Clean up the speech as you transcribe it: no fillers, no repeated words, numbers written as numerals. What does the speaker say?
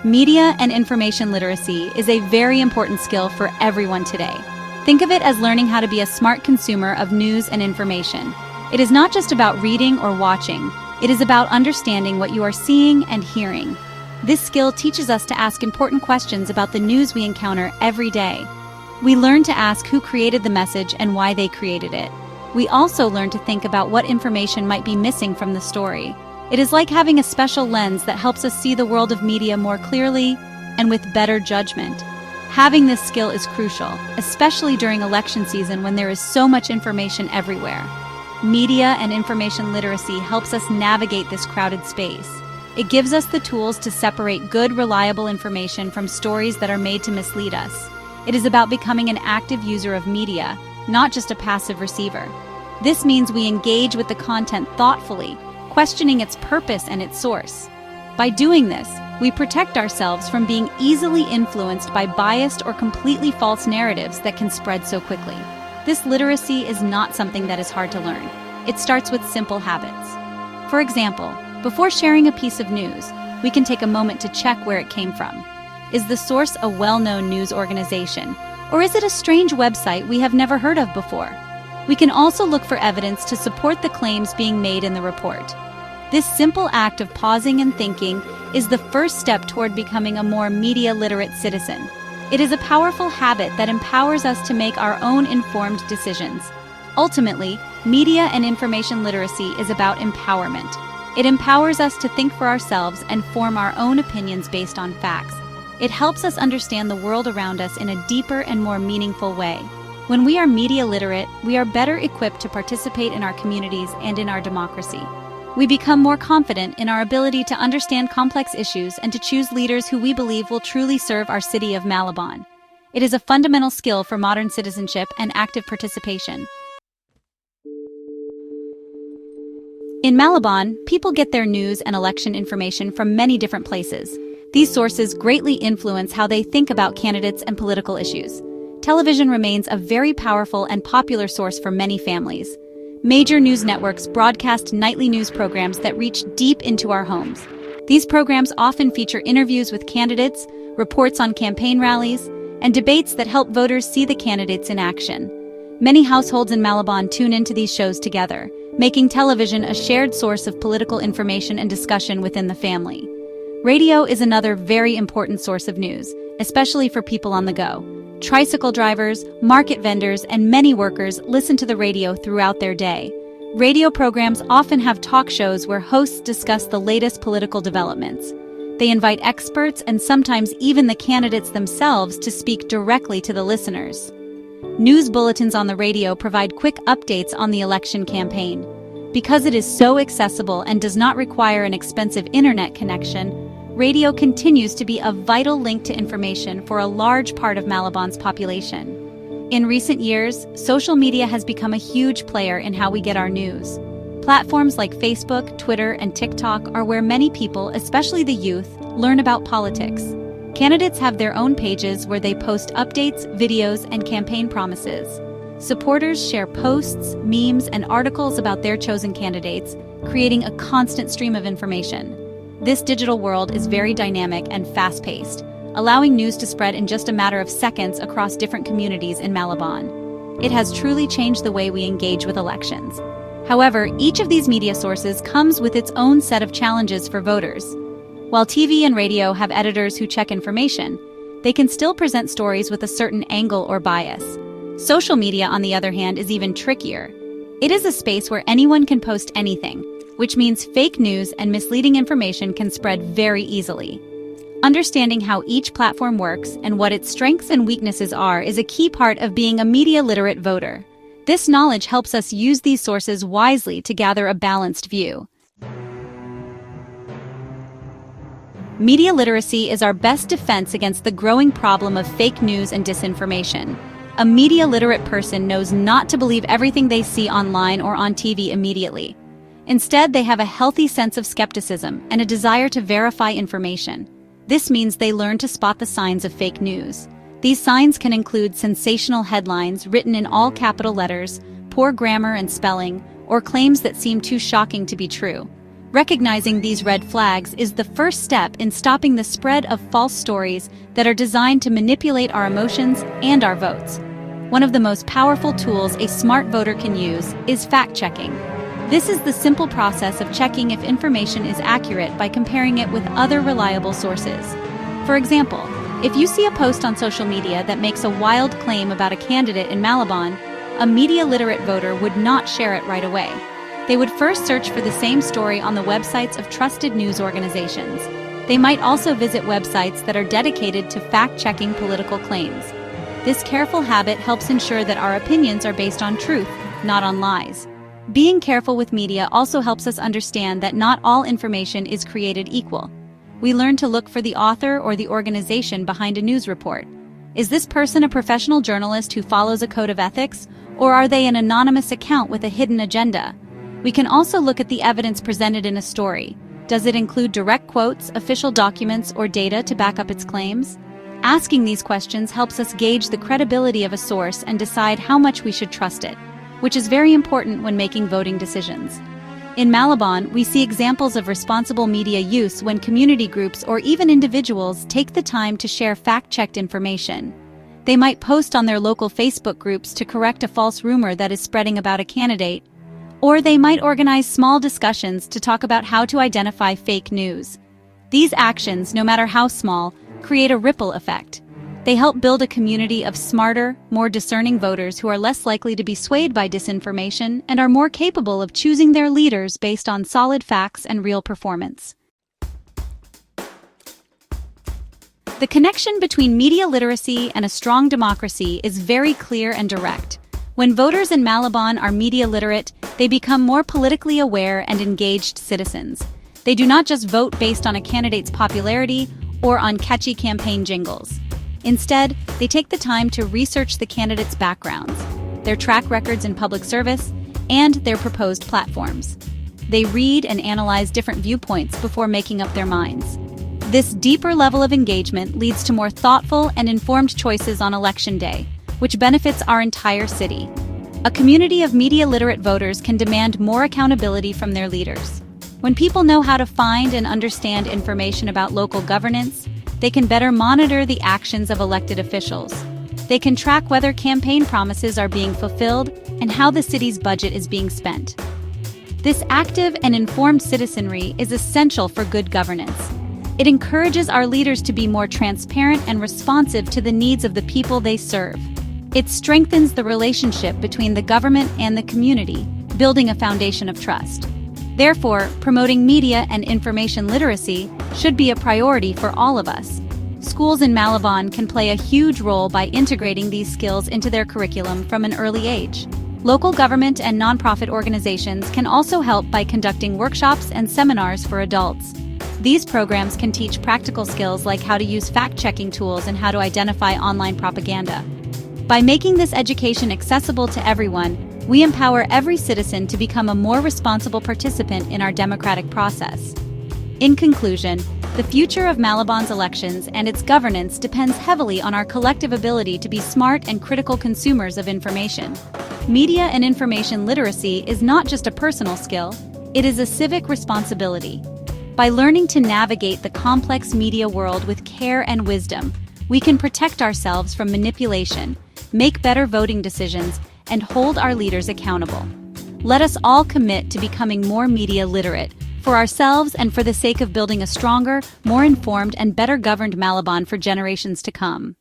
Media and information literacy is a very important skill for everyone today. Think of it as learning how to be a smart consumer of news and information. It is not just about reading or watching, it is about understanding what you are seeing and hearing. This skill teaches us to ask important questions about the news we encounter every day. We learn to ask who created the message and why they created it. We also learn to think about what information might be missing from the story. It is like having a special lens that helps us see the world of media more clearly and with better judgment. Having this skill is crucial, especially during election season when there is so much information everywhere. Media and information literacy helps us navigate this crowded space. It gives us the tools to separate good, reliable information from stories that are made to mislead us. It is about becoming an active user of media, not just a passive receiver. This means we engage with the content thoughtfully, questioning its purpose and its source. By doing this, we protect ourselves from being easily influenced by biased or completely false narratives that can spread so quickly. This literacy is not something that is hard to learn. It starts with simple habits. For example, before sharing a piece of news, we can take a moment to check where it came from. Is the source a well-known news organization, or is it a strange website we have never heard of before? We can also look for evidence to support the claims being made in the report. This simple act of pausing and thinking is the first step toward becoming a more media-literate citizen. It is a powerful habit that empowers us to make our own informed decisions. Ultimately, media and information literacy is about empowerment. It empowers us to think for ourselves and form our own opinions based on facts. It helps us understand the world around us in a deeper and more meaningful way. When we are media literate, we are better equipped to participate in our communities and in our democracy. We become more confident in our ability to understand complex issues and to choose leaders who we believe will truly serve our city of Malabon. It is a fundamental skill for modern citizenship and active participation. In Malabon, people get their news and election information from many different places. These sources greatly influence how they think about candidates and political issues. Television remains a very powerful and popular source for many families. Major news networks broadcast nightly news programs that reach deep into our homes. These programs often feature interviews with candidates, reports on campaign rallies, and debates that help voters see the candidates in action. Many households in Malabon tune into these shows together, making television a shared source of political information and discussion within the family. Radio is another very important source of news, especially for people on the go. Tricycle drivers, market vendors, and many workers listen to the radio throughout their day. Radio programs often have talk shows where hosts discuss the latest political developments. They invite experts and sometimes even the candidates themselves to speak directly to the listeners. News bulletins on the radio provide quick updates on the election campaign. Because it is so accessible and does not require an expensive internet connection, radio continues to be a vital link to information for a large part of Malabon's population. In recent years, social media has become a huge player in how we get our news. Platforms like Facebook, Twitter, and TikTok are where many people, especially the youth, learn about politics. Candidates have their own pages where they post updates, videos, and campaign promises. Supporters share posts, memes, and articles about their chosen candidates, creating a constant stream of information. This digital world is very dynamic and fast-paced, allowing news to spread in just a matter of seconds across different communities in Malabon. It has truly changed the way we engage with elections. However, each of these media sources comes with its own set of challenges for voters. While TV and radio have editors who check information, they can still present stories with a certain angle or bias. Social media, on the other hand, is even trickier. It is a space where anyone can post anything, which means fake news and misleading information can spread very easily. Understanding how each platform works and what its strengths and weaknesses are is a key part of being a media-literate voter. This knowledge helps us use these sources wisely to gather a balanced view. Media literacy is our best defense against the growing problem of fake news and disinformation. A media-literate person knows not to believe everything they see online or on TV immediately. Instead, they have a healthy sense of skepticism and a desire to verify information. This means they learn to spot the signs of fake news. These signs can include sensational headlines written in all capital letters, poor grammar and spelling, or claims that seem too shocking to be true. Recognizing these red flags is the first step in stopping the spread of false stories that are designed to manipulate our emotions and our votes. One of the most powerful tools a smart voter can use is fact-checking. This is the simple process of checking if information is accurate by comparing it with other reliable sources. For example, if you see a post on social media that makes a wild claim about a candidate in Malabon, a media-literate voter would not share it right away. They would first search for the same story on the websites of trusted news organizations. They might also visit websites that are dedicated to fact-checking political claims. This careful habit helps ensure that our opinions are based on truth, not on lies. Being careful with media also helps us understand that not all information is created equal. We learn to look for the author or the organization behind a news report. Is this person a professional journalist who follows a code of ethics, or are they an anonymous account with a hidden agenda? We can also look at the evidence presented in a story. Does it include direct quotes, official documents, or data to back up its claims? Asking these questions helps us gauge the credibility of a source and decide how much we should trust it, which is very important when making voting decisions. In Malabon, we see examples of responsible media use when community groups or even individuals take the time to share fact-checked information. They might post on their local Facebook groups to correct a false rumor that is spreading about a candidate, or they might organize small discussions to talk about how to identify fake news. These actions, no matter how small, create a ripple effect. They help build a community of smarter, more discerning voters who are less likely to be swayed by disinformation and are more capable of choosing their leaders based on solid facts and real performance. The connection between media literacy and a strong democracy is very clear and direct. When voters in Malabon are media literate, they become more politically aware and engaged citizens. They do not just vote based on a candidate's popularity or on catchy campaign jingles. Instead, they take the time to research the candidates' backgrounds, their track records in public service, and their proposed platforms. They read and analyze different viewpoints before making up their minds. This deeper level of engagement leads to more thoughtful and informed choices on election day, which benefits our entire city. A community of media-literate voters can demand more accountability from their leaders. When people know how to find and understand information about local governance, they can better monitor the actions of elected officials. They can track whether campaign promises are being fulfilled and how the city's budget is being spent. This active and informed citizenry is essential for good governance. It encourages our leaders to be more transparent and responsive to the needs of the people they serve. It strengthens the relationship between the government and the community, building a foundation of trust. Therefore, promoting media and information literacy should be a priority for all of us. Schools in Malabon can play a huge role by integrating these skills into their curriculum from an early age. Local government and nonprofit organizations can also help by conducting workshops and seminars for adults. These programs can teach practical skills like how to use fact-checking tools and how to identify online propaganda. By making this education accessible to everyone, we empower every citizen to become a more responsible participant in our democratic process. In conclusion, the future of Malabon's elections and its governance depends heavily on our collective ability to be smart and critical consumers of information. Media and information literacy is not just a personal skill, it is a civic responsibility. By learning to navigate the complex media world with care and wisdom, we can protect ourselves from manipulation, make better voting decisions, and hold our leaders accountable. Let us all commit to becoming more media literate, for ourselves and for the sake of building a stronger, more informed, and better governed Malabon for generations to come.